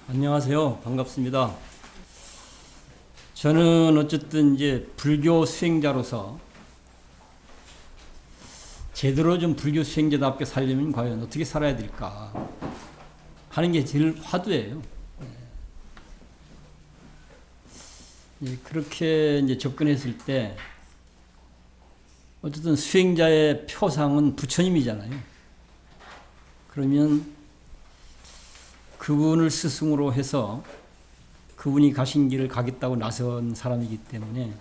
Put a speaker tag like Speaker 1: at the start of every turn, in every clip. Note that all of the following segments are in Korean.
Speaker 1: 안녕하세요. 반갑습니다. 저는 어쨌든 이제 불교 수행자로서 제대로 좀 불교 수행자답게 살려면 과연 어떻게 살아야 될까 하는 게 제일 화두예요. 그렇게 이제 접근했을 때 어쨌든 수행자의 표상은 부처님이잖아요. 그러면 그분을 스승으로 해서 그분이 가신 길을 가겠다고 나선 사람이기 때문에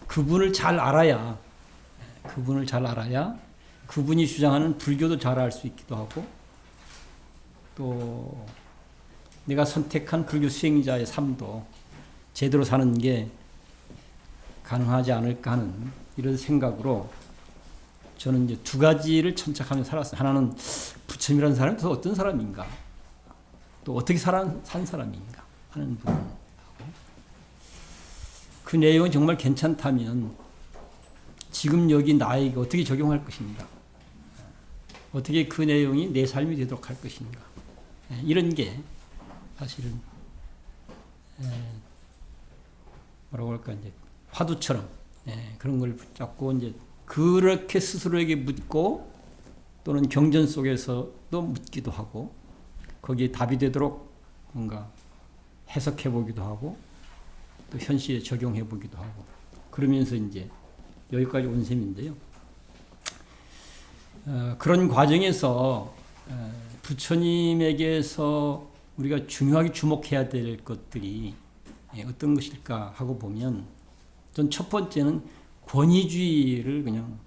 Speaker 1: 그분을 잘 알아야 그분이 주장하는 불교도 잘 알 수 있기도 하고 또 내가 선택한 불교 수행자의 삶도 제대로 사는 게 가능하지 않을까 하는 이런 생각으로 저는 이제 두 가지를 천착하며 살았어요. 하나는 부처님이라는 사람이 또 어떤 사람인가, 또 어떻게 산 사람인가 하는 부분하고, 그 내용이 정말 괜찮다면 지금 여기 나에게 어떻게 적용할 것인가, 어떻게 그 내용이 내 삶이 되도록 할 것인가, 이런 게 사실은 뭐라고 할까, 이제 화두처럼 그런 걸 붙잡고 이제 그렇게 스스로에게 묻고 또는 경전 속에서도 묻기도 하고 거기에 답이 되도록 뭔가 해석해 보기도 하고 또 현실에 적용해 보기도 하고 그러면서 이제 여기까지 온 셈인데요. 그런 과정에서 부처님에게서 우리가 중요하게 주목해야 될 것들이 어떤 것일까 하고 보면 전 첫 번째는 권위주의를 그냥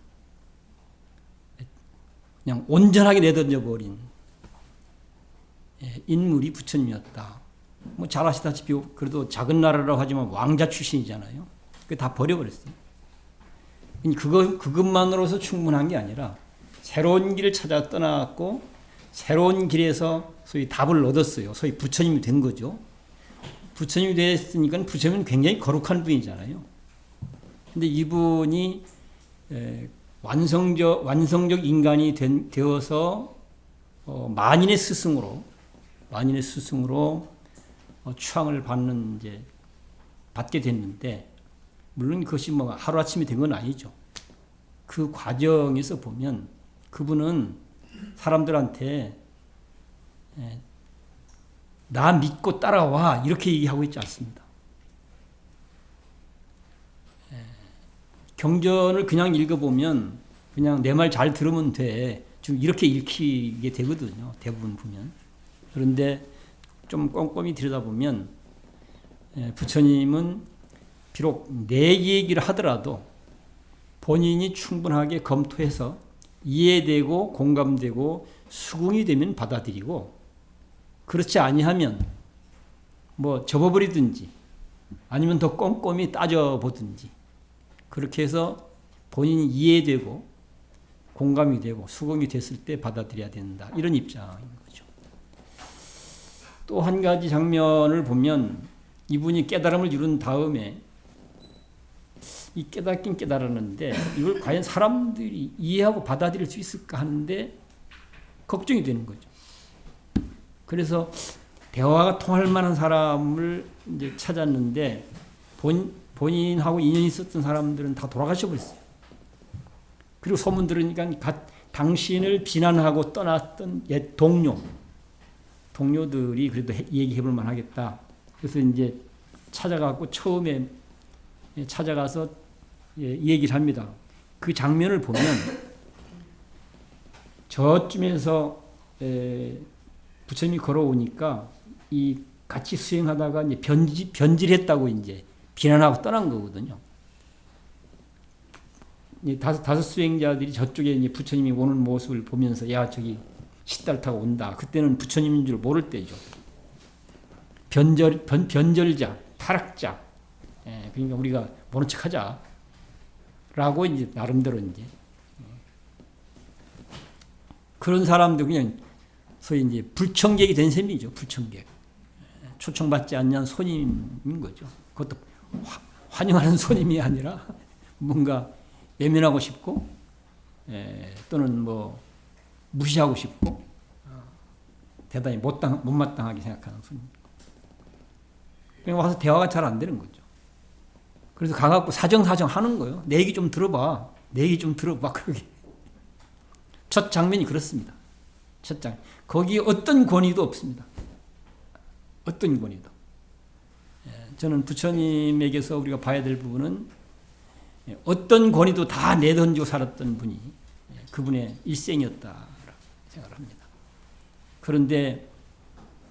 Speaker 1: 온전하게 내던져 버린 인물이 부처님이었다. 뭐 잘 아시다시피 그래도 작은 나라라고 하지만 왕자 출신이잖아요. 그거 다 버려버렸어요. 그것만으로서 충분한 게 아니라 새로운 길을 찾아 떠났고 새로운 길에서 소위 답을 얻었어요. 소위 부처님이 된 거죠. 부처님이 됐으니까 부처님은 굉장히 거룩한 분이잖아요. 근데 이분이 완성적 인간이 되어서 만인의 스승으로 추앙을 받게 됐는데, 물론 그것이 뭐 하루아침에 된 건 아니죠. 그 과정에서 보면 그분은 사람들한테 나 믿고 따라와 이렇게 얘기하고 있지 않습니다. 경전을 그냥 읽어보면 그냥 내 말 잘 들으면 돼. 좀 이렇게 읽히게 되거든요. 대부분 보면. 그런데 좀 꼼꼼히 들여다보면 부처님은 비록 내 얘기를 하더라도 본인이 충분하게 검토해서 이해되고 공감되고 수긍이 되면 받아들이고, 그렇지 아니하면 뭐 접어버리든지 아니면 더 꼼꼼히 따져보든지 그렇게 해서 본인이 이해되고 공감이 되고 수긍이 됐을 때 받아들여야 된다. 이런 입장인 거죠. 또 한 가지 장면을 보면 이분이 깨달음을 이룬 다음에 이 깨닫긴 깨달았는데 이걸 과연 사람들이 이해하고 받아들일 수 있을까 하는데 걱정이 되는 거죠. 그래서 대화가 통할 만한 사람을 이제 찾았는데 본인하고 인연이 있었던 사람들은 다 돌아가셔 버렸어요. 그리고 소문 들으니까 당신을 비난하고 떠났던 옛 동료들이 그래도 얘기해 볼 만하겠다. 그래서 이제 처음에 찾아가서 얘기를 합니다. 그 장면을 보면 저쯤에서 부처님이 걸어오니까 이 같이 수행하다가 이제 변질했다고 이제 비난하고 떠난 거거든요. 다섯 수행자들이 저쪽에 이제 부처님이 오는 모습을 보면서 야 저기 시달 타고 온다. 그때는 부처님인 줄 모를 때죠. 변절자, 타락자. 그러니까 우리가 모른 척하자라고 이제 나름대로 이제 그런 사람도 그냥 소위 이제 불청객이 된 셈이죠. 불청객. 초청받지 않는 손님인 거죠. 그것도 환영하는 손님이 아니라 뭔가 외면하고 싶고 또는 뭐 무시하고 싶고 대단히 못마땅하게 생각하는 손님. 그러니까 와서 대화가 잘 안 되는 거죠. 그래서 가갖고 사정사정 하는 거예요. 내 얘기 좀 들어봐. 내 얘기 좀 들어봐. 그러게. 첫 장면이 그렇습니다. 첫 장. 거기 어떤 권위도 없습니다. 어떤 권위도. 저는 부처님에게서 우리가 봐야 될 부분은 어떤 권위도 다 내던지고 살았던 분이 그분의 일생이었다라고 생각을 합니다. 그런데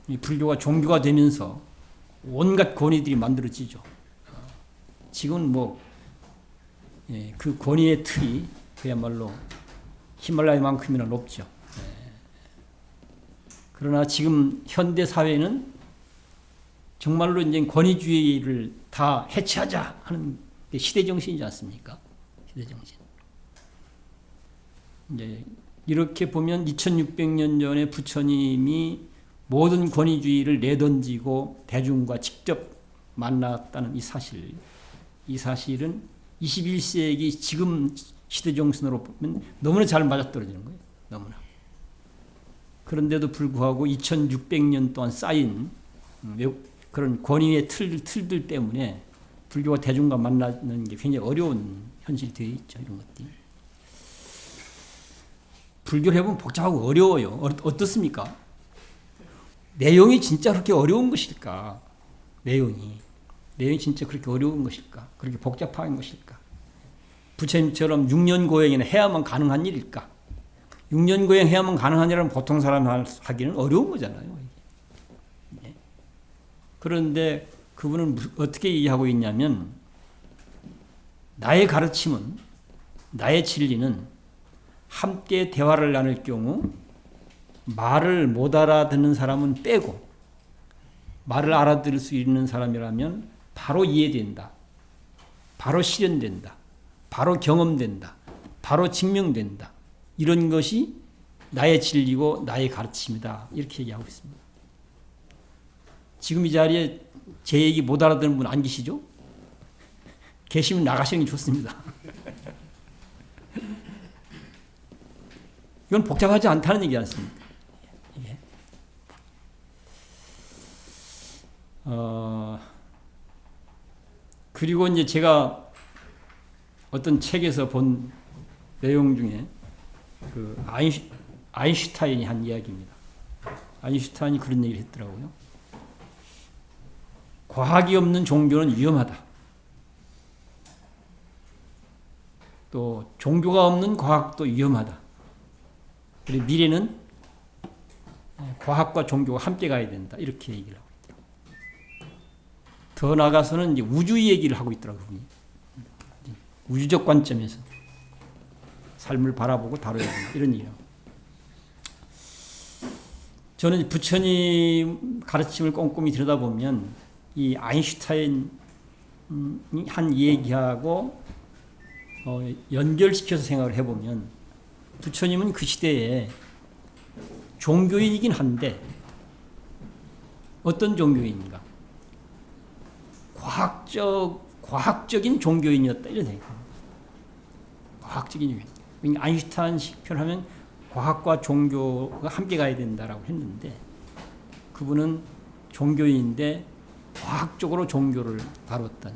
Speaker 1: 이 불교가 종교가 되면서 온갖 권위들이 만들어지죠. 지금은 뭐 그 권위의 틀이 그야말로 히말라야만큼이나 높죠. 그러나 지금 현대 사회는 정말로 이제 권위주의를 다 해체하자 하는 게 시대 정신이지 않습니까? 시대 정신. 이제 이렇게 보면 2600년 전에 부처님이 모든 권위주의를 내던지고 대중과 직접 만났다는 이 사실은 21세기 지금 시대 정신으로 보면 너무나 잘 맞아떨어지는 거예요. 너무나. 그런데도 불구하고 2600년 동안 쌓인 그런 권위의 틀들 때문에 불교가 대중과 만나는 게 굉장히 어려운 현실이 되어 있죠. 이런 것들이. 불교를 해보면 복잡하고 어려워요. 어떻습니까? 내용이 진짜 그렇게 어려운 것일까? 내용이 진짜 그렇게 어려운 것일까? 그렇게 복잡한 것일까? 부처님처럼 6년 고행이나 해야만 가능한 일일까? 6년 고행 해야만 가능한 일은 보통 사람 하기는 어려운 거잖아요. 그런데 그분은 어떻게 이해하고 있냐면 나의 가르침은, 나의 진리는 함께 대화를 나눌 경우 말을 못 알아듣는 사람은 빼고 말을 알아들을 수 있는 사람이라면 바로 이해된다. 바로 실현된다. 바로 경험된다. 바로 증명된다. 이런 것이 나의 진리고 나의 가르침이다. 이렇게 얘기하고 있습니다. 지금 이 자리에 제 얘기 못 알아듣는 분 안 계시죠? 계시면 나가시는 게 좋습니다. 이건 복잡하지 않다는 얘기 않습니까? 예. 그리고 이제 제가 어떤 책에서 본 내용 중에 그 아인슈타인이 한 이야기입니다. 아인슈타인이 그런 얘기를 했더라고요. 과학이 없는 종교는 위험하다. 또 종교가 없는 과학도 위험하다. 그리고 미래는 과학과 종교가 함께 가야 된다. 이렇게 얘기를 하고 있더라고요. 더 나아가서는 이제 우주 얘기를 하고 있더라고요. 우주적 관점에서 삶을 바라보고 다뤄야 된다. 이런 얘기를 하고. 저는 부처님 가르침을 꼼꼼히 들여다보면 이 아인슈타인이 한 얘기하고 연결시켜서 생각을 해보면 부처님은 그 시대에 종교인이긴 한데 어떤 종교인인가? 과학적인 종교인이었다 이런 생각입니다. 과학적인 종교인. 아인슈타인식 표현하면 과학과 종교가 함께 가야 된다라고 했는데 그분은 종교인인데 과학적으로 종교를 다뤘던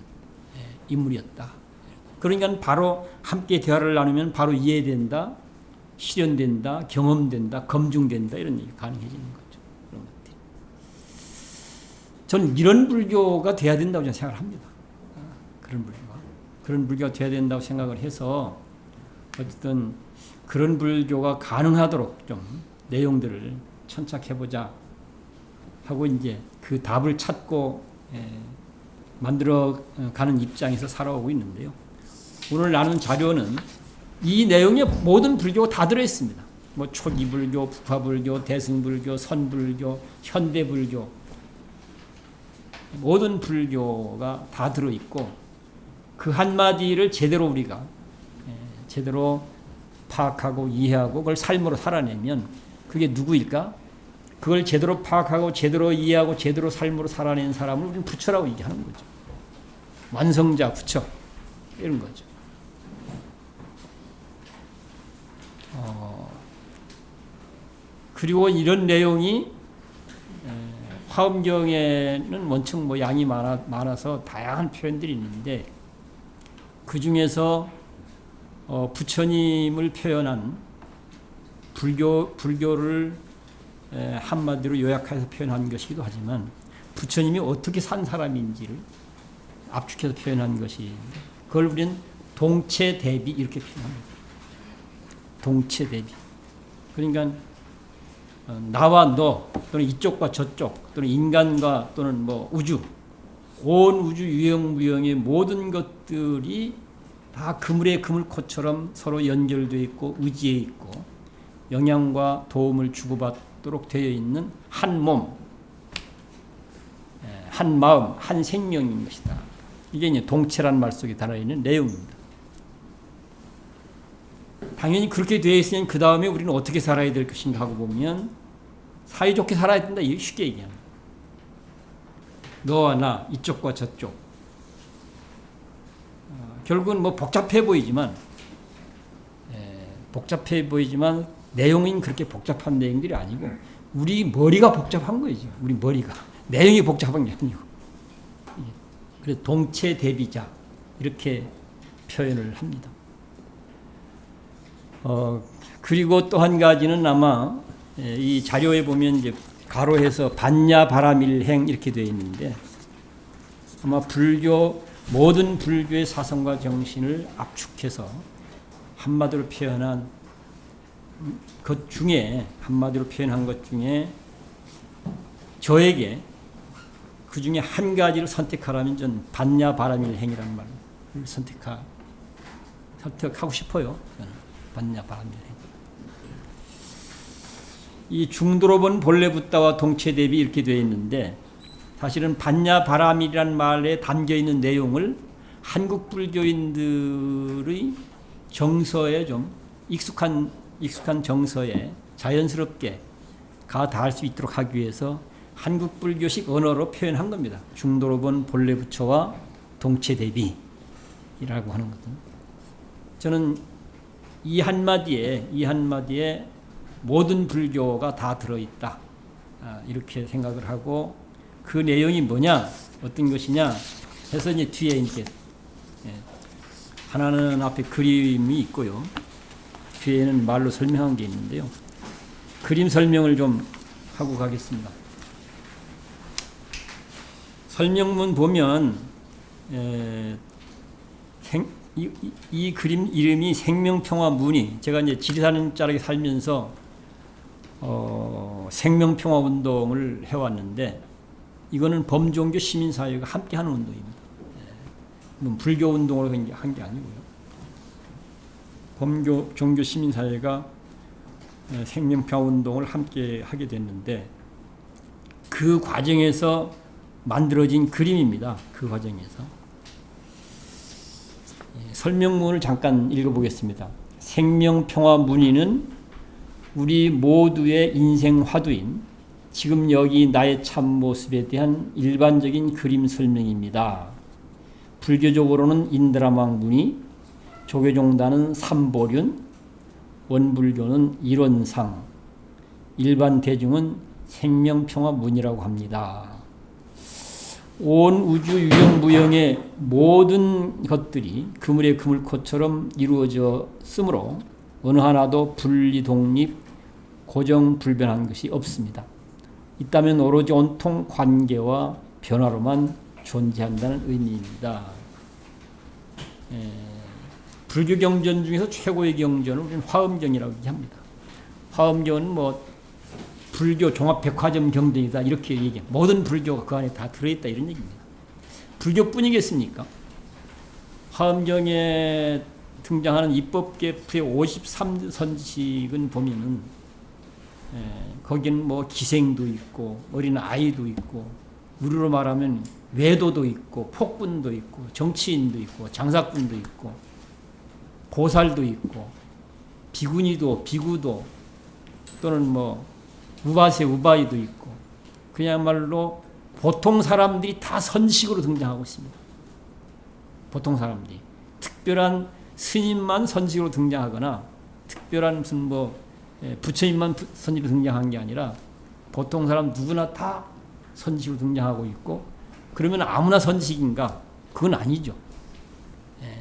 Speaker 1: 인물이었다. 그러니까 바로 함께 대화를 나누면 바로 이해된다, 실현된다, 경험된다, 검증된다 이런 얘기가 가능해지는 거죠. 그런 것들이. 저는 이런 불교가 돼야 된다고 저는 생각을 합니다. 그런 불교가 돼야 된다고 생각을 해서 어쨌든 그런 불교가 가능하도록 좀 내용들을 천착해보자 하고 이제 그 답을 찾고 만들어가는 입장에서 살아오고 있는데요. 오늘 나눈 자료는 이 내용에 모든 불교가 다 들어있습니다. 뭐 초기불교, 북화불교, 대승불교, 선불교, 현대불교 모든 불교가 다 들어있고 그 한마디를 제대로 우리가 제대로 파악하고 이해하고 그걸 삶으로 살아내면 그게 누구일까? 그걸 제대로 파악하고 제대로 이해하고 제대로 삶으로 살아낸 사람을 우리는 부처라고 얘기하는 거죠. 완성자 부처 이런 거죠. 그리고 이런 내용이 화엄경에는 원칙 뭐 양이 많아서 다양한 표현들이 있는데 그 중에서 부처님을 표현한 불교를 한마디로 요약해서 표현한 것이기도 하지만 부처님이 어떻게 산 사람인지를 압축해서 표현한 것이 그걸 우리는 동체대비 이렇게 표현합니다. 동체대비. 그러니까 나와 너 또는 이쪽과 저쪽 또는 인간과 또는 뭐 우주 온 우주 유형무형의 모든 것들이 다 그물의 그물코처럼 서로 연결되어 있고 의지해 있고 영향과 도움을 주고받도록 되어 있는 한 몸, 한 마음, 한 생명인 것이다. 이게 이제 동체란 말 속에 달아있는 내용입니다. 당연히 그렇게 되어 있으면 그 다음에 우리는 어떻게 살아야 될 것인가 하고 보면 사이좋게 살아야 된다. 이게 쉽게 얘기합니다. 너와 나, 이쪽과 저쪽. 결국은 뭐 복잡해 보이지만 내용은 그렇게 복잡한 내용들이 아니고 우리 머리가 복잡한 거죠. 우리 머리가. 내용이 복잡한 게 아니고. 그래서 동체 대비자 이렇게 표현을 합니다. 그리고 또 한 가지는 아마 이 자료에 보면 이제 가로해서 반야바라밀행 이렇게 되어 있는데 아마 모든 불교의 사상과 정신을 압축해서 한마디로 표현한 것 중에 저에게 그 중에 한 가지를 선택하라면 전 반야바라밀행이라는 말을 선택하고 싶어요. 저는 반야바라밀행. 이 중도로본 본래 붓다와 동체 대비 이렇게 되어 있는데 사실은 반야바라밀이라는 말에 담겨 있는 내용을 한국 불교인들의 정서에 좀 익숙한 정서에 자연스럽게 닿을 수 있도록 하기 위해서 한국 불교식 언어로 표현한 겁니다. 중도로본 본래 부처와 동체 대비라고 하는 거거든요. 저는 이 한마디에 모든 불교가 다 들어있다. 이렇게 생각을 하고 그 내용이 뭐냐, 어떤 것이냐 해서 이제 뒤에 이제 하나는 앞에 그림이 있고요. 뒤에는 말로 설명한 게 있는데요. 그림 설명을 좀 하고 가겠습니다. 설명문 보면 이 그림 이름이 생명평화문이 제가 이제 지리산 자락에 살면서 생명평화운동을 해왔는데 이거는 범종교 시민사회가 함께하는 운동입니다. 불교 운동으로 한 게 아니고요. 범종교 시민사회가 생명평화운동을 함께 하게 됐는데 그 과정에서 만들어진 그림입니다. 그 과정에서. 설명문을 잠깐 읽어보겠습니다. 생명평화문의는 우리 모두의 인생 화두인 지금 여기 나의 참모습에 대한 일반적인 그림 설명입니다. 불교적으로는 인드라망문이, 조계종단은 삼보륜, 원불교는 일원상, 일반 대중은 생명평화문이라고 합니다. 온 우주 유형무형의 모든 것들이 그물의 그물코처럼 이루어져 쓰므로 어느 하나도 분리독립, 고정불변한 것이 없습니다. 있다면 오로지 온통 관계와 변화로만 존재한다는 의미입니다. 불교 경전 중에서 최고의 경전을 우리는 화엄경이라고 얘기합니다. 화엄경은 뭐 불교 종합백화점 경전이다 이렇게 얘기해요. 모든 불교가 그 안에 다 들어있다 이런 얘기입니다. 불교뿐이겠습니까? 화엄경에 등장하는 입법계프의 53선식은 보면은 거기는 뭐 기생도 있고 어린 아이도 있고 우리로 말하면 외도도 있고 폭군도 있고 정치인도 있고 장사꾼도 있고 보살도 있고 비구도 또는 뭐 우바이도 있고 그야말로 보통 사람들이 다 선식으로 등장하고 있습니다. 보통 사람들이 특별한 스님만 선식으로 등장하거나 특별한 무슨 뭐 부처님만 선식으로 등장한 게 아니라 보통 사람 누구나 다 선지식으로 등장하고 있고, 그러면 아무나 선지식인가? 그건 아니죠.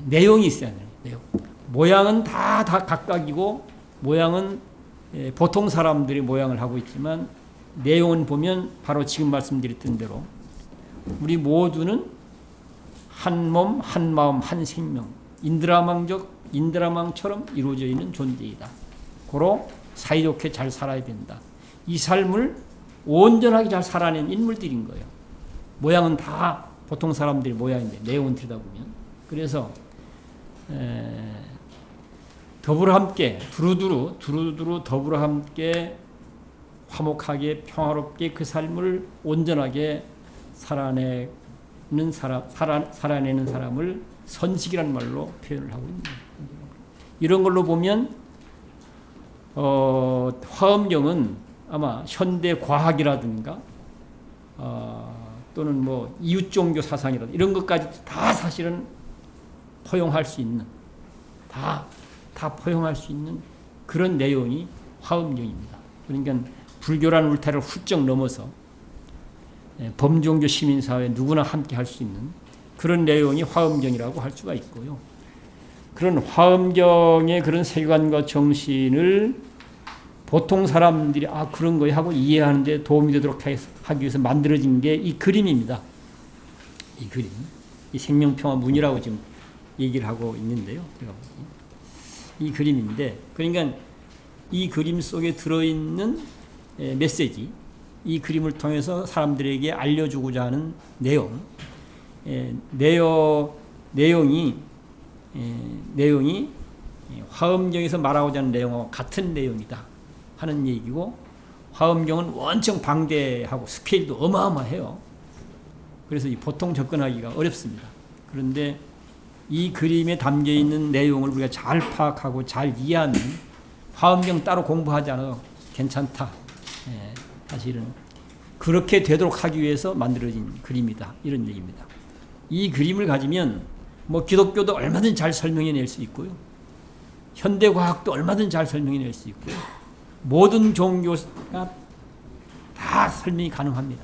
Speaker 1: 내용이 있어야 돼요. 내용. 모양은 다 각각이고, 모양은 보통 사람들이 모양을 하고 있지만, 내용은 보면 바로 지금 말씀드렸던 대로 우리 모두는 한 몸, 한 마음, 한 생명, 인드라망처럼 이루어져 있는 존재이다. 고로 사이좋게 잘 살아야 된다. 이 삶을 온전하게 잘 살아낸 인물들인 거예요. 모양은 다 보통 사람들의 모양인데 내용은 들여다보면. 그래서 더불어 함께 두루두루 더불어 함께 화목하게 평화롭게 그 삶을 온전하게 살아내는 사람을 선식이라는 말로 표현을 하고 있는 거예요. 이런 걸로 보면 화엄경은 아마 현대 과학이라든가 또는 뭐 이웃종교 사상이라든가 이런 것까지 다 사실은 포용할 수 있는 다 포용할 수 있는 그런 내용이 화엄경입니다. 그러니까 불교라는 울타리를 훌쩍 넘어서 범종교 시민사회 누구나 함께 할 수 있는 그런 내용이 화엄경이라고 할 수가 있고요. 그런 화엄경의 그런 세계관과 정신을 보통 사람들이 그런 거야 하고 이해하는 데 도움이 되도록 하기 위해서 만들어진 게 이 그림입니다. 이 그림. 이 생명평화문이라고 지금 얘기를 하고 있는데요. 제가 이 그림인데, 그러니까 이 그림 속에 들어있는 메시지, 이 그림을 통해서 사람들에게 알려주고자 하는 내용이 화엄경에서 말하고자 하는 내용과 같은 내용이다 하는 얘기고, 화엄경은 원청 방대하고 스케일도 어마어마해요. 그래서 보통 접근하기가 어렵습니다. 그런데 이 그림에 담겨있는 내용을 우리가 잘 파악하고 잘 이해하면 화엄경 따로 공부하지 않아도 괜찮다. 사실은 그렇게 되도록 하기 위해서 만들어진 그림이다. 이런 얘기입니다. 이 그림을 가지면 뭐 기독교도 얼마든지 잘 설명해낼 수 있고요. 현대과학도 얼마든지 잘 설명해낼 수 있고요. 모든 종교가 다 설명이 가능합니다.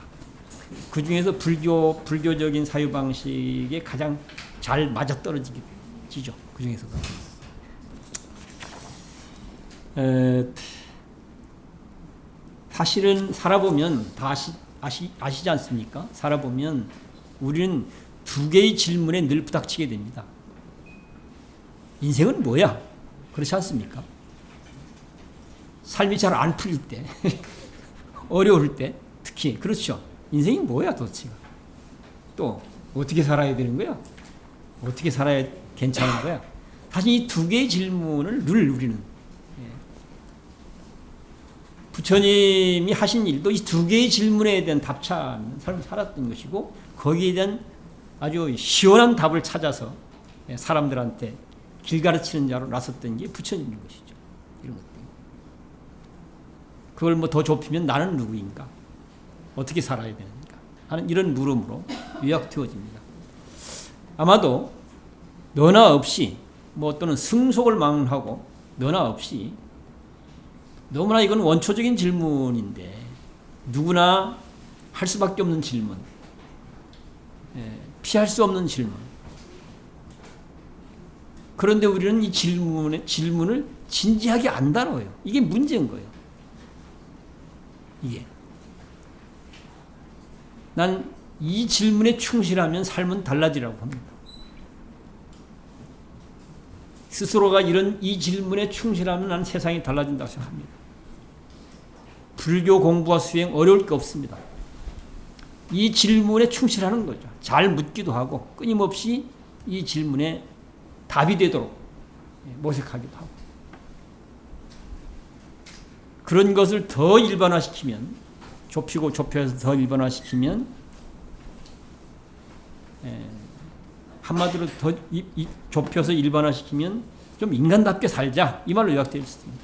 Speaker 1: 그 중에서 불교적인 사유방식에 가장 잘 맞아떨어지죠. 그 중에서도. 사실은 살아보면 다 아시지 않습니까? 살아보면 우리는 두 개의 질문에 늘 부닥치게 됩니다. 인생은 뭐야? 그렇지 않습니까? 삶이 잘 안 풀릴 때, 어려울 때, 특히 그렇죠. 인생이 뭐야 도대체? 또 어떻게 살아야 되는 거야? 어떻게 살아야 괜찮은 거야? 사실 이 두 개의 질문을 늘 우리는 부처님이 하신 일도 이 두 개의 질문에 대한 답찬 삶을 살았던 것이고, 거기에 대한 아주 시원한 답을 찾아서 사람들한테 길 가르치는 자로 나섰던 게 부처님인 것이죠. 이런 것들. 그걸 뭐 더 좁히면 나는 누구인가? 어떻게 살아야 되는가? 하는 이런 물음으로 요약되어집니다. 아마도 너나 없이 또는 승속을 망하고 너나 없이 너무나 이건 원초적인 질문인데 누구나 할 수밖에 없는 질문, 피할 수 없는 질문. 그런데 우리는 이 질문을 진지하게 안 다뤄요. 이게 문제인 거예요. 이게. 난 이 질문에 충실하면 삶은 달라지라고 합니다. 스스로가 이 질문에 충실하면 나는 세상이 달라진다고 생각합니다. 불교 공부와 수행 어려울 게 없습니다. 이 질문에 충실하는 거죠. 잘 묻기도 하고 끊임없이 이 질문에 답이 되도록 모색하기도 하고, 그런 것을 더 일반화시키면, 좁혀서 더 일반화시키면, 한마디로 더 좁혀서 일반화시키면 좀 인간답게 살자, 이 말로 요약되어 있습니다.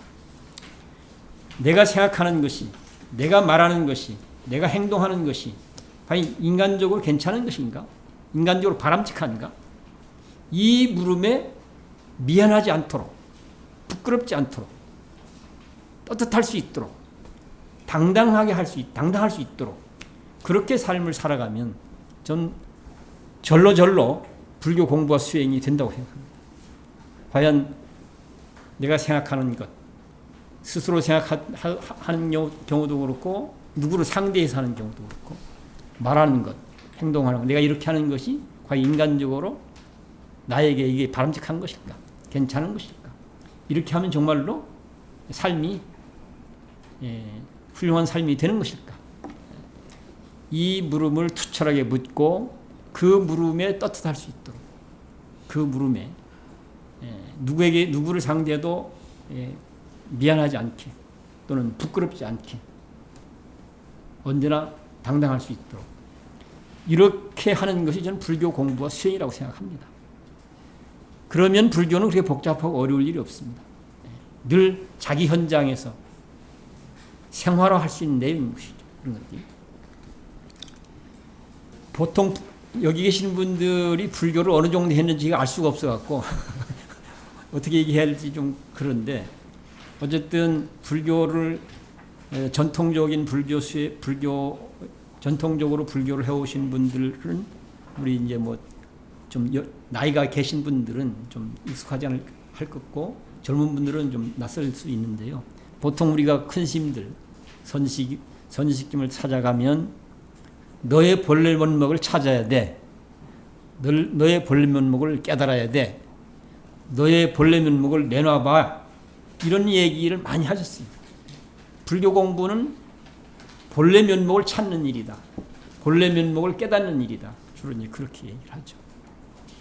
Speaker 1: 내가 생각하는 것이, 내가 말하는 것이, 내가 행동하는 것이 과연 인간적으로 괜찮은 것인가? 인간적으로 바람직한가? 이 물음에 미안하지 않도록, 부끄럽지 않도록, 떳떳할 수 있도록, 당당할 수 있도록 그렇게 삶을 살아가면 전 절로 불교 공부와 수행이 된다고 생각합니다. 과연 내가 생각하는 것, 스스로 생각하는 경우도 그렇고 누구를 상대해서 하는 경우도 그렇고 말하는 것, 행동하는 것, 내가 이렇게 하는 것이 과연 인간적으로 나에게 이게 바람직한 것일까? 괜찮은 것일까? 이렇게 하면 정말로 삶이 훌륭한 삶이 되는 것일까? 이 물음을 투철하게 묻고 그 물음에 떳떳할 수 있도록 그 물음에 누구를 상대해도 미안하지 않게 또는 부끄럽지 않게 언제나 당당할 수 있도록 이렇게 하는 것이 저는 불교 공부와 수행이라고 생각합니다. 그러면 불교는 그렇게 복잡하고 어려울 일이 없습니다. 늘 자기 현장에서 생활화할 수 있는 내용인 것이죠. 그런 것들이. 보통 여기 계신 분들이 불교를 어느 정도 했는지가 알 수가 없어갖고 어떻게 얘기해야 할지 좀 그런데 어쨌든 불교를 전통적인 전통적으로 불교를 해오신 분들은 우리 이제 뭐 좀 나이가 계신 분들은 좀 익숙하지 않을 것고 젊은 분들은 좀 낯설 수 있는데요. 보통 우리가 큰 스님들 선지식김을 찾아가면 너의 본래 면목을 찾아야 돼. 너의 본래 면목을 깨달아야 돼. 너의 본래 면목을 내놔봐. 이런 얘기를 많이 하셨습니다. 불교 공부는 본래 면목을 찾는 일이다. 본래 면목을 깨닫는 일이다. 주로 이제 그렇게 얘기를 하죠.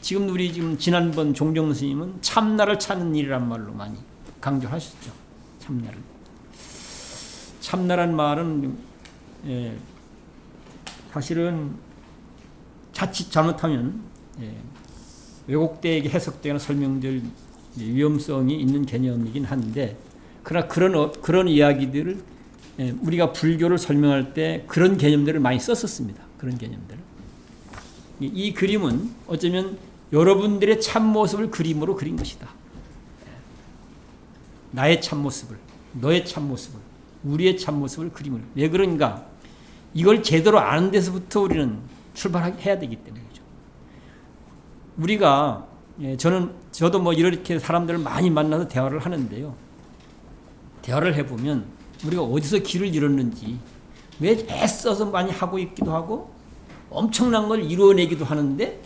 Speaker 1: 지금 우리 지난번 종정 스님은 참나를 찾는 일이란 말로 많이 강조하셨죠. 참나를. 참나란 말은 사실은 자칫 잘못하면 왜곡되게 해석되거나 설명될 위험성이 있는 개념이긴 한데 그러나 그런 이야기들을 우리가 불교를 설명할 때 그런 개념들을 많이 썼었습니다. 그런 개념들을. 이 그림은 어쩌면 여러분들의 참모습을 그림으로 그린 것이다. 나의 참모습을, 너의 참모습을, 우리의 참모습을 그림을. 왜 그런가? 이걸 제대로 아는 데서부터 우리는 출발해야 되기 때문이죠. 우리가 저도 뭐 이렇게 사람들을 많이 만나서 대화를 하는데요. 대화를 해보면 우리가 어디서 길을 잃었는지 왜 애써서 많이 하고 있기도 하고 엄청난 걸 이루어내기도 하는데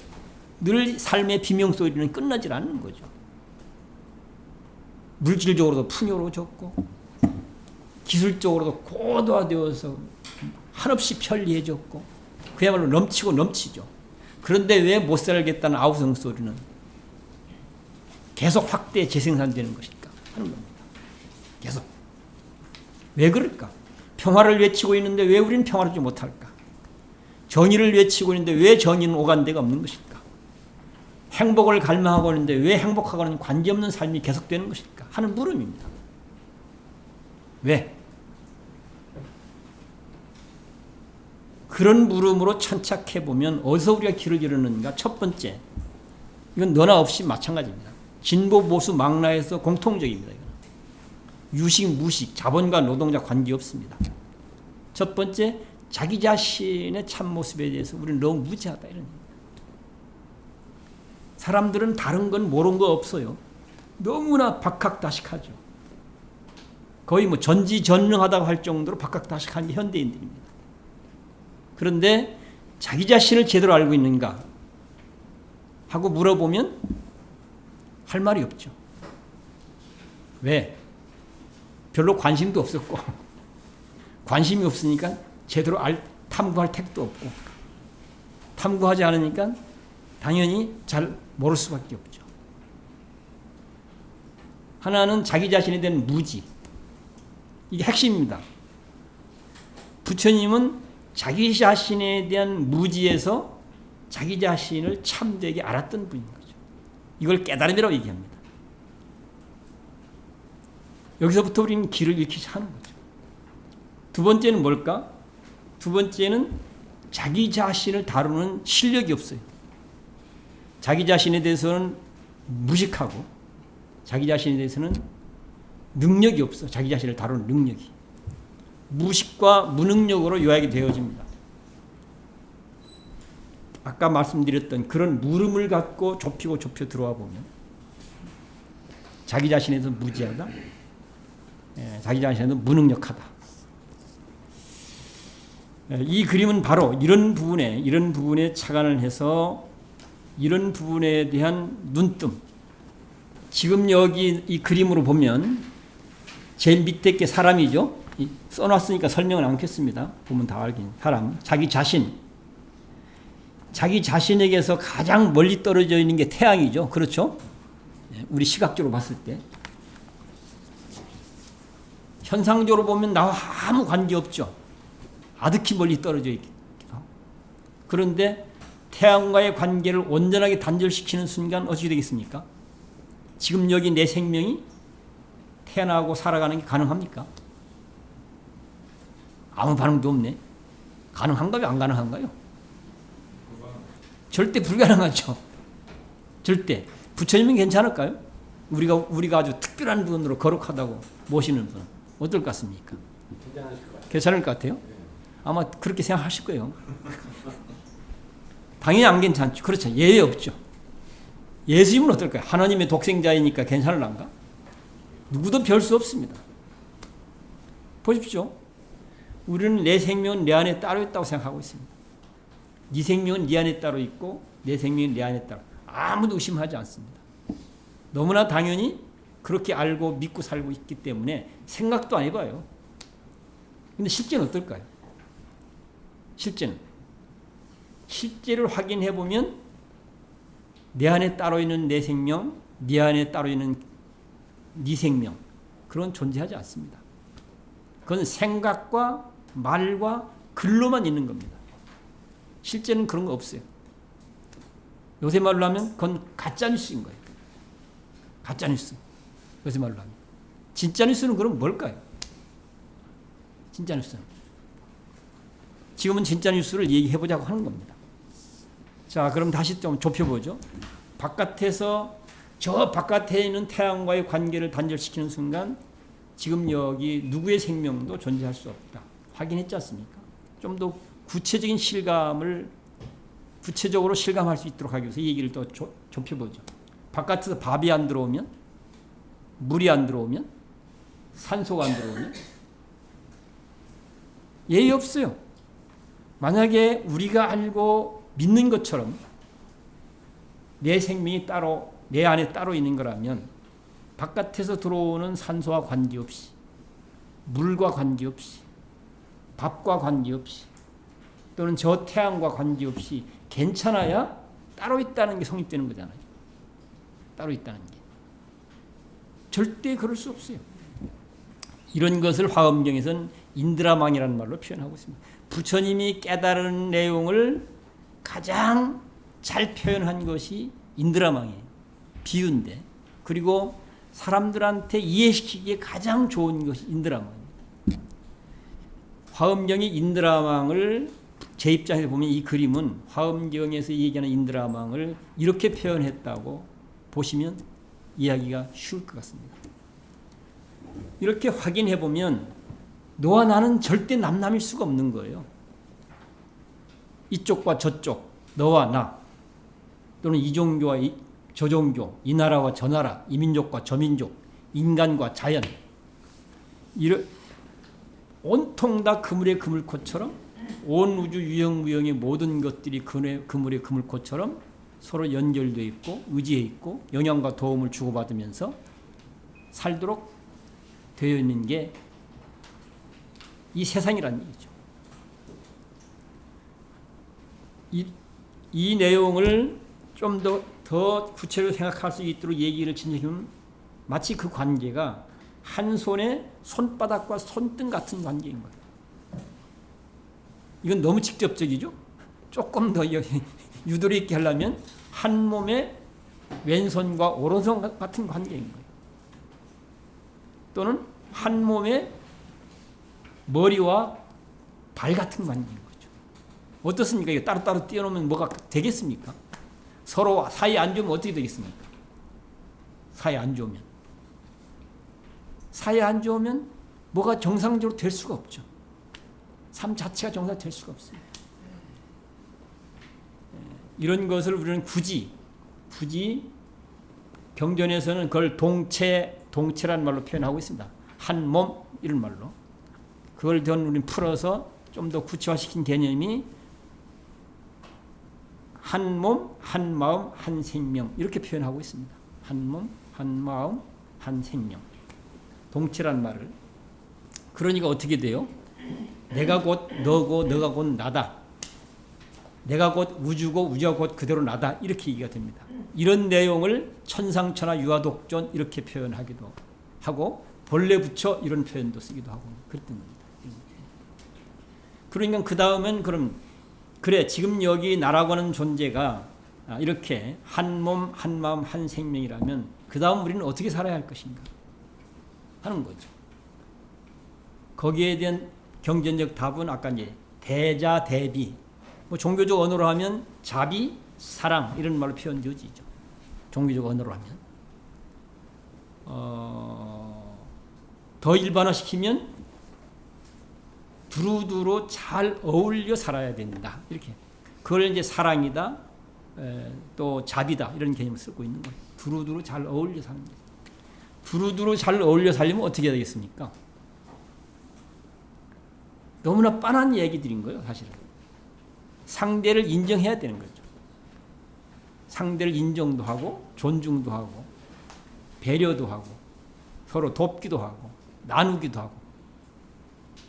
Speaker 1: 늘 삶의 비명소리는 끝나질 않는 거죠. 물질적으로도 풍요로워졌고 기술적으로도 고도화되어서 한없이 편리해졌고 그야말로 넘치고 넘치죠. 그런데 왜 못 살겠다는 아우성 소리는 계속 확대 재생산되는 것일까 하는 겁니다. 계속. 왜 그럴까? 평화를 외치고 있는데 왜 우리는 평화를 주지 못할까? 정의를 외치고 있는데 왜 정의는 오간 데가 없는 것일까? 행복을 갈망하고 있는데 왜 행복하고는 관계없는 삶이 계속되는 것일까? 하는 물음입니다. 왜? 그런 물음으로 천착해보면 어디서 우리가 길을 잃었는가? 첫 번째, 이건 너나 없이 마찬가지입니다. 진보, 보수, 망라에서 공통적입니다. 이건. 유식, 무식, 자본과 노동자 관계없습니다. 첫 번째, 자기 자신의 참모습에 대해서 우리는 너무 무지하다. 이런 얘기입니다. 사람들은 다른 건 모르는 거 없어요. 너무나 박학다식하죠. 거의 뭐 전지전능하다고 할 정도로 박학다식한 게 현대인들입니다. 그런데 자기 자신을 제대로 알고 있는가 하고 물어보면 할 말이 없죠. 왜? 별로 관심도 없었고 관심이 없으니까 제대로 탐구할 택도 없고 탐구하지 않으니까 당연히 잘 모를 수밖에 없죠. 하나는 자기 자신에 대한 무지. 이게 핵심입니다. 부처님은 자기 자신에 대한 무지에서 자기 자신을 참되게 알았던 분인 거죠. 이걸 깨달음이라고 얘기합니다. 여기서부터 우리는 길을 잃기 시작하는 거죠. 두 번째는 뭘까? 두 번째는 자기 자신을 다루는 실력이 없어요. 자기 자신에 대해서는 무식하고 자기 자신에 대해서는 능력이 없어. 자기 자신을 다루는 능력이. 무식과 무능력으로 요약이 되어집니다. 아까 말씀드렸던 그런 물음을 갖고 좁혀 들어와 보면 자기 자신에서 무지하다, 자기 자신에서 무능력하다. 이 그림은 바로 이런 부분에 착안을 해서 이런 부분에 대한 눈뜸. 지금 여기 이 그림으로 보면 제일 밑에 게 사람이죠. 써놨으니까 설명을 안 하겠습니다. 보면 다 알긴. 사람, 자기 자신에게서 가장 멀리 떨어져 있는 게 태양이죠. 그렇죠? 우리 시각적으로 봤을 때. 현상적으로 보면 나와 아무 관계없죠. 아득히 멀리 떨어져 있기도 하고. 그런데 태양과의 관계를 온전하게 단절시키는 순간 어떻게 되겠습니까? 지금 여기 내 생명이 태어나고 살아가는 게 가능합니까? 아무 반응도 없네. 가능한가요? 안 가능한가요? 절대 불가능하죠. 절대. 부처님은 괜찮을까요? 우리가 아주 특별한 분으로 거룩하다고 모시는 분 어떨 것 같습니까? 괜찮을 것 같아요? 아마 그렇게 생각하실 거예요. 당연히 안 괜찮죠. 그렇죠. 예외 없죠. 예수님은 어떨까요? 하나님의 독생자이니까 괜찮을란가? 누구도 별 수 없습니다. 보십시오. 우리는 내 생명은 내 안에 따로 있다고 생각하고 있습니다. 네 생명은 네 안에 따로 있고 내 생명은 내 안에 따로. 아무도 의심하지 않습니다. 너무나 당연히 그렇게 알고 믿고 살고 있기 때문에 생각도 안 해봐요. 근데 실제는 어떨까요? 실제를 확인해 보면 내 안에 따로 있는 내 생명, 네 안에 따로 있는 네 생명, 그런 존재하지 않습니다. 그건 생각과 말과 글로만 있는 겁니다. 실제는 그런 거 없어요. 요새 말로 하면 그건 가짜뉴스인 거예요. 가짜뉴스. 요새 말로 하면. 진짜뉴스는 그럼 뭘까요? 진짜뉴스는. 지금은 진짜뉴스를 얘기해보자고 하는 겁니다. 자, 그럼 다시 좀 좁혀보죠. 저 바깥에 있는 태양과의 관계를 단절시키는 순간 지금 여기 누구의 생명도 존재할 수 없다. 확인했지 않습니까? 좀 더 구체적으로 실감할 수 있도록 하기 위해서 이 얘기를 또 좁혀보죠. 바깥에서 밥이 안 들어오면, 물이 안 들어오면, 산소가 안 들어오면 예의 없어요. 만약에 우리가 알고 믿는 것처럼 내 생명이 따로 내 안에 따로 있는 거라면 바깥에서 들어오는 산소와 관계없이, 물과 관계없이, 밥과 관계없이, 또는 저 태양과 관계없이 괜찮아야 따로 있다는 게 성립되는 거잖아요. 따로 있다는 게. 절대 그럴 수 없어요. 이런 것을 화엄경에서는 인드라망이라는 말로 표현하고 있습니다. 부처님이 깨달은 내용을 가장 잘 표현한 것이 인드라망이에요. 비유인데. 그리고 사람들한테 이해시키기에 가장 좋은 것이 인드라망이에요. 화엄경이 인드라망을 제 입장에서 보면 이 그림은 화엄경에서 얘기하는 인드라망을 이렇게 표현했다고 보시면 이해하기가 쉬울 것 같습니다. 이렇게 확인해 보면 너와 나는 절대 남남일 수가 없는 거예요. 이쪽과 저쪽, 너와 나, 또는 이 종교와 저 종교, 이 나라와 저 나라, 이 민족과 저 민족, 인간과 자연, 온통 다 그물의 그물코처럼 온 우주 유형무형의 모든 것들이 그물의 그물코처럼 서로 연결되어 있고 의지해 있고 영향과 도움을 주고받으면서 살도록 되어 있는 게 이 세상이라는 얘기죠. 이 내용을 좀 더 구체적으로 생각할 수 있도록 얘기를 진행하면 마치 그 관계가 한 손의 손바닥과 손등 같은 관계인 거예요. 이건 너무 직접적이죠? 조금 더 유도리 있게 하려면 한 몸의 왼손과 오른손 같은 관계인 거예요. 또는 한 몸의 머리와 발 같은 관계인 거죠. 어떻습니까? 이거 따로따로 띄워놓으면 뭐가 되겠습니까? 서로 사이에 안 좋으면 어떻게 되겠습니까? 사이에 안 좋으면 뭐가 정상적으로 될 수가 없죠. 삶 자체가 정상될 수가 없습니다. 이런 것을 우리는 굳이 경전에서는 그걸 동체란 말로 표현하고 있습니다. 한 몸 이런 말로. 그걸 더 우리는 풀어서 좀 더 구체화시킨 개념이 한 몸, 한 마음, 한 생명 이렇게 표현하고 있습니다. 한 몸, 한 마음, 한 생명. 동체란 말을. 그러니까 어떻게 돼요? 내가 곧 너고 너가 곧 나다. 내가 곧 우주고 우주가 곧 그대로 나다. 이렇게 얘기가 됩니다. 이런 내용을 천상천하 유아독존 이렇게 표현하기도 하고 본래 부처 이런 표현도 쓰기도 하고 그랬던 겁니다. 그러니까 그 다음엔 그럼 그래 지금 여기 나라고 하는 존재가 이렇게 한 몸, 한 마음, 한 생명이라면 그 다음 우리는 어떻게 살아야 할 것인가 하는 거죠. 거기에 대한 경전적 답은 아까 이제 대자, 대비 뭐 종교적 언어로 하면 자비, 사랑 이런 말로 표현되어지죠. 종교적 언어로 하면 더 일반화시키면 두루두루 잘 어울려 살아야 된다. 이렇게 그걸 이제 사랑이다, 또 자비다 이런 개념을 쓰고 있는 거예요. 두루두루 잘 어울려 사는 거예요. 두루두루 잘 어울려 살려면 어떻게 해야 되겠습니까? 너무나 뻔한 얘기들인 거예요, 사실은. 상대를 인정해야 되는 거죠. 상대를 인정도 하고 존중도 하고 배려도 하고 서로 돕기도 하고 나누기도 하고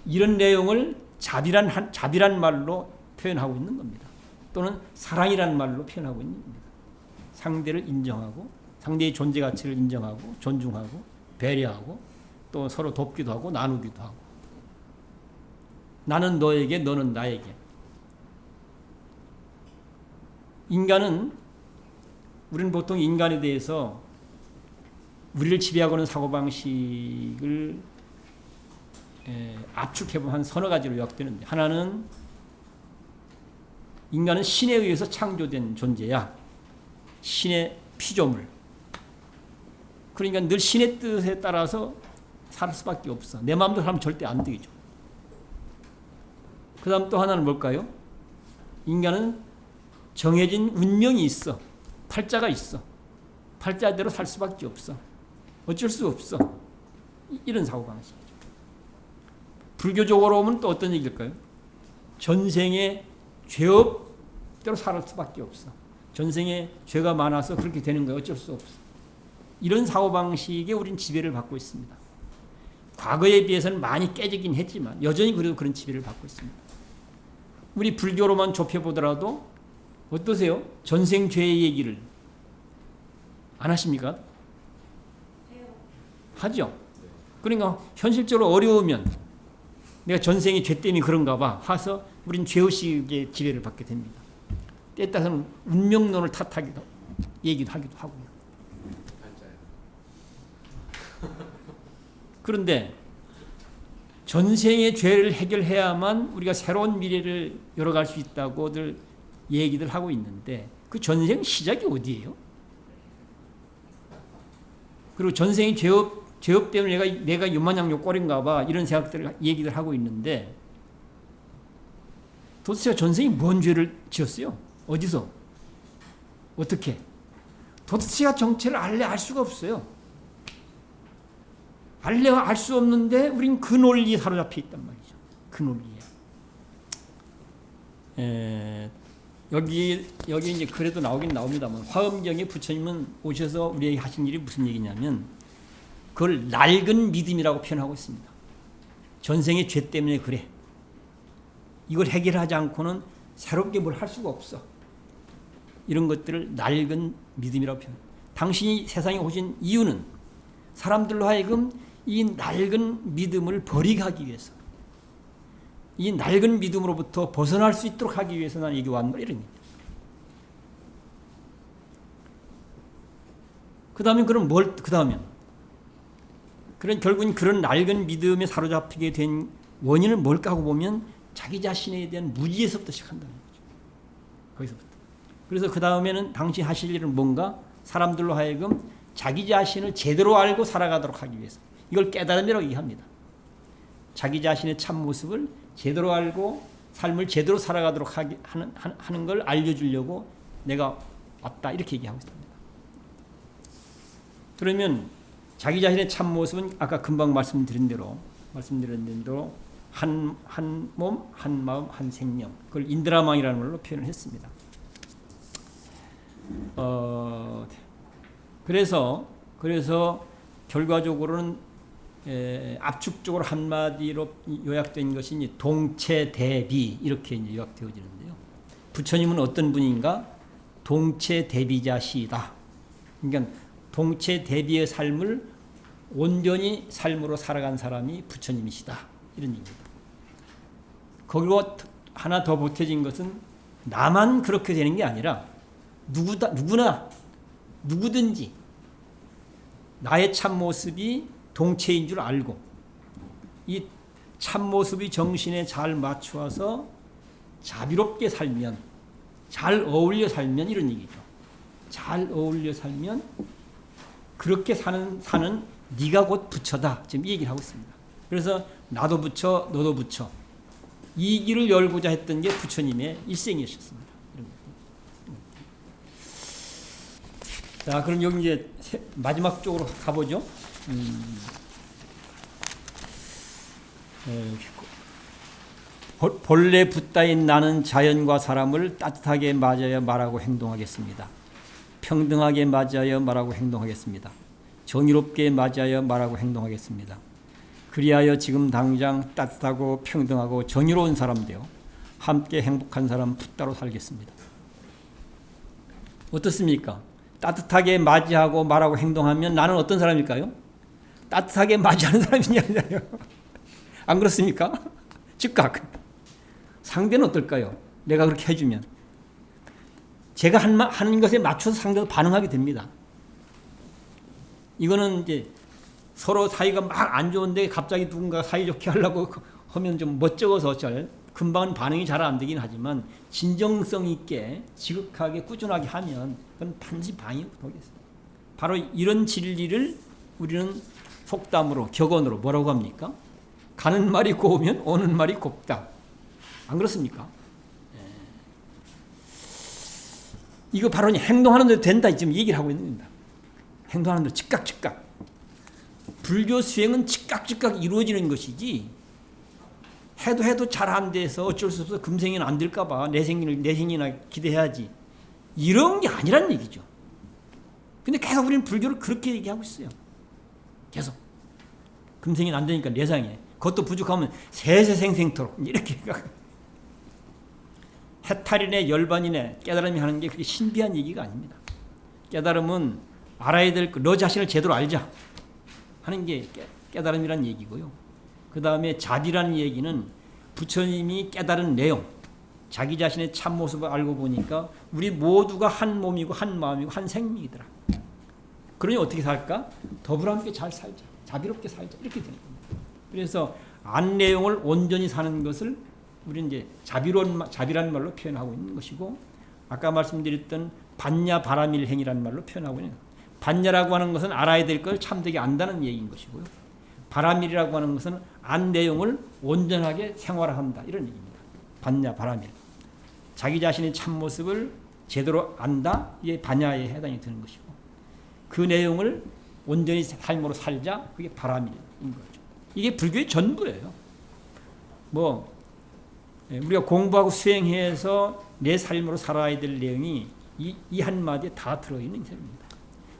Speaker 1: 이런 내용을 자비란 말로 표현하고 있는 겁니다. 또는 사랑이라는 말로 표현하고 있는 겁니다. 상대를 인정하고 상대의 존재 가치를 인정하고 존중하고 배려하고 또 서로 돕기도 하고 나누기도 하고 나는 너에게 너는 나에게 우리는 보통 인간에 대해서 우리를 지배하고 있는 사고방식을 압축해보면 한 서너 가지로 요약되는데 하나는 인간은 신에 의해서 창조된 존재야. 신의 피조물. 그러니까 늘 신의 뜻에 따라서 살 수밖에 없어. 내 마음대로 하면 절대 안 되죠. 그 다음 또 하나는 뭘까요? 인간은 정해진 운명이 있어. 팔자가 있어. 팔자대로 살 수밖에 없어. 어쩔 수 없어. 이런 사고방식이죠. 불교적으로 오면 또 어떤 얘기일까요? 전생에 죄업대로 살 수밖에 없어. 전생에 죄가 많아서 그렇게 되는 거예요. 어쩔 수 없어. 이런 사고방식에 우린 지배를 받고 있습니다. 과거에 비해서는 많이 깨지긴 했지만 여전히 그래도 그런 지배를 받고 있습니다. 우리 불교로만 좁혀보더라도 어떠세요? 전생 죄의 얘기를 안 하십니까? 하죠. 그러니까 현실적으로 어려우면 내가 전생의 죄 때문에 그런가 봐 하서 우린 죄의식의 지배를 받게 됩니다. 때에 따라서는 운명론을 탓하기도 얘기도 하기도 하고요. 그런데 전생의 죄를 해결해야만 우리가 새로운 미래를 열어갈 수 있다고들 얘기들 하고 있는데 그 전생 시작이 어디예요? 그리고 전생의 죄업 때문에 내가 요마냥 요꼴인가 봐 이런 생각들을 얘기들 하고 있는데 도대체 전생이 뭔 죄를 지었어요? 어디서? 어떻게? 도대체가 정체를 알 수가 없어요. 알 수 없는데 우린 그 논리에 사로잡혀 있단 말이죠. 그 논리에. 여기 이제 그래도 나오긴 나옵니다만 화엄경에 부처님은 오셔서 우리에게 하신 일이 무슨 얘기냐면 그걸 낡은 믿음이라고 표현하고 있습니다. 전생의 죄 때문에 그래. 이걸 해결하지 않고는 새롭게 뭘 할 수가 없어. 이런 것들을 낡은 믿음이라고 표현. 당신이 세상에 오신 이유는 사람들로 하여금 이 낡은 믿음을 버리게 하기 위해서 이 낡은 믿음으로부터 벗어날 수 있도록 하기 위해서 나는 여기 왔노라 이런 얘기예요. 그 다음에 그럼 그런 결국은 그런 낡은 믿음에 사로잡히게 된 원인은 뭘까 하고 보면 자기 자신에 대한 무지에서부터 시작한다는 거죠. 거기서부터. 그래서 그 다음에는 당신 하실 일은 뭔가 사람들로 하여금 자기 자신을 제대로 알고 살아가도록 하기 위해서 이걸 깨달음이라고 얘기합니다. 자기 자신의 참모습을 제대로 알고 삶을 제대로 살아가도록 하는 걸 알려주려고 내가 왔다 이렇게 얘기하고 있습니다. 그러면 자기 자신의 참모습은 아까 금방 말씀드린 대로 한 몸, 한 마음, 한 생명, 그걸 인드라망이라는 말로 표현을 했습니다. 그래서 결과적으로는 압축적으로 한마디로 요약된 것이 동체대비 이렇게 요약되어지는데요. 부처님은 어떤 분인가? 동체대비자시다. 그러니까 동체대비의 삶을 온전히 삶으로 살아간 사람이 부처님이시다. 이런 얘기입니다. 거기로 하나 더 보태진 것은 나만 그렇게 되는 게 아니라 누구든지 나의 참모습이 동체인 줄 알고 이 참모습이 정신에 잘 맞추어서 자비롭게 살면, 잘 어울려 살면 이런 얘기죠. 잘 어울려 살면 그렇게 사는 네가 곧 부처다. 지금 이 얘기를 하고 있습니다. 그래서 나도 부처, 너도 부처. 이 길을 열고자 했던 게 부처님의 일생이었습니다. 자, 그럼 여기 이제 마지막 쪽으로 가보죠. 본래 붓다인 나는 자연과 사람을 따뜻하게 맞아야 말하고 행동하겠습니다. 평등하게 맞아야 말하고 행동하겠습니다. 정의롭게 맞아야 말하고 행동하겠습니다. 그리하여 지금 당장 따뜻하고 평등하고 정의로운 사람 되어 함께 행복한 사람 붓다로 살겠습니다. 어떻습니까? 따뜻하게 맞이하고 말하고 행동하면 나는 어떤 사람일까요? 따뜻하게 맞이하는 사람이냐요. 안 그렇습니까? 즉각. 상대는 어떨까요? 내가 그렇게 해주면. 제가 하는 것에 맞춰서 상대도 반응하게 됩니다. 이거는 이제 서로 사이가 막 안 좋은데 갑자기 누군가 사이좋게 하려고 하면 좀 멋쩍어서 금방 반응이 잘 안 되긴 하지만 진정성 있게 지극하게 꾸준하게 하면 그건 반드시 반응이 오겠습니다. 바로 이런 진리를 우리는 속담으로 격언으로 뭐라고 합니까? 가는 말이 고우면 오는 말이 곱다. 안 그렇습니까? 이거 바로 행동하는 대로 된다 지금 얘기를 하고 있는 겁니다. 행동하는 대로 즉각. 불교 수행은 즉각 이루어지는 것이지 해도 잘 안 돼서 어쩔 수 없어 금생에는 안 될까 봐 내생이나 기대해야지 이런 게 아니란 얘기죠. 근데 계속 우리는 불교를 그렇게 얘기하고 있어요. 계속 금생에는 안 되니까 내상에 그것도 부족하면 세세생생토록 이렇게 해탈이네 열반이네 깨달음이 하는 게 그렇게 신비한 얘기가 아닙니다. 깨달음은 알아야 될 너 자신을 제대로 알자 하는 게 깨달음이란 얘기고요. 그 다음에 자비라는 얘기는 부처님이 깨달은 내용, 자기 자신의 참모습을 알고 보니까 우리 모두가 한 몸이고 한 마음이고 한 생명이더라. 그러니 어떻게 살까? 더불어 함께 잘 살자. 자비롭게 살자. 이렇게 되는 겁니다. 그래서 안 내용을 온전히 사는 것을 우리는 이제 자비라는 말로 표현하고 있는 것이고 아까 말씀드렸던 반야 바라밀행이라는 말로 표현하고 있는 겁니다. 반야라고 하는 것은 알아야 될 걸 참되게 안다는 얘기인 것이고요. 바라밀이라고 하는 것은 안 내용을 온전하게 생활한다 이런 얘기입니다. 반야 바라밀. 자기 자신의 참모습을 제대로 안다 이게 반야에 해당이 되는 것이고 그 내용을 온전히 삶으로 살자 그게 바라밀인 거죠. 이게 불교의 전부예요. 우리가 공부하고 수행해서 내 삶으로 살아야 될 내용이 이 한마디에 다 들어있는 내용입니다.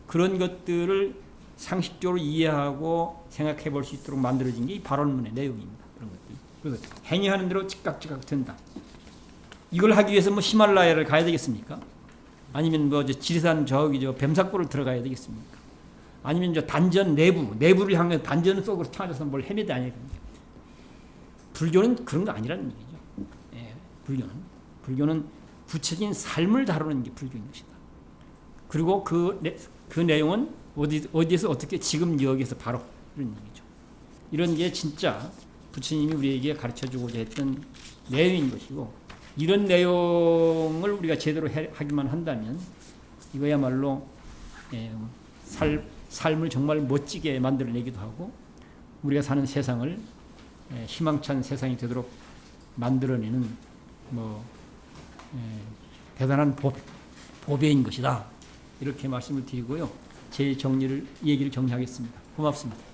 Speaker 1: 그런 것들을 상식적으로 이해하고 생각해 볼 수 있도록 만들어진 게 이 발언문의 내용입니다. 그런 것들. 그래서 행위하는 대로 즉각 된다. 이걸 하기 위해서 히말라야를 가야 되겠습니까? 아니면 지리산 뱀사골을 들어가야 되겠습니까? 아니면 단전 내부를 향해서 단전 속으로 찾아서 뭘 헤매다 아니야. 불교는 그런 거 아니라는 얘기죠. 불교는 구체적인 삶을 다루는 게 불교인 것이다. 그리고 그 내용은 어디에서 어떻게 지금 여기서 바로 이런 얘기죠. 이런 게 진짜 부처님이 우리에게 가르쳐주고자 했던 내용인 것이고 이런 내용을 우리가 제대로 하기만 한다면 이거야말로 삶을 정말 멋지게 만들어내기도 하고 우리가 사는 세상을 희망찬 세상이 되도록 만들어내는 대단한 5배인 것이다. 이렇게 말씀을 드리고요. 제 얘기를 정리하겠습니다. 고맙습니다.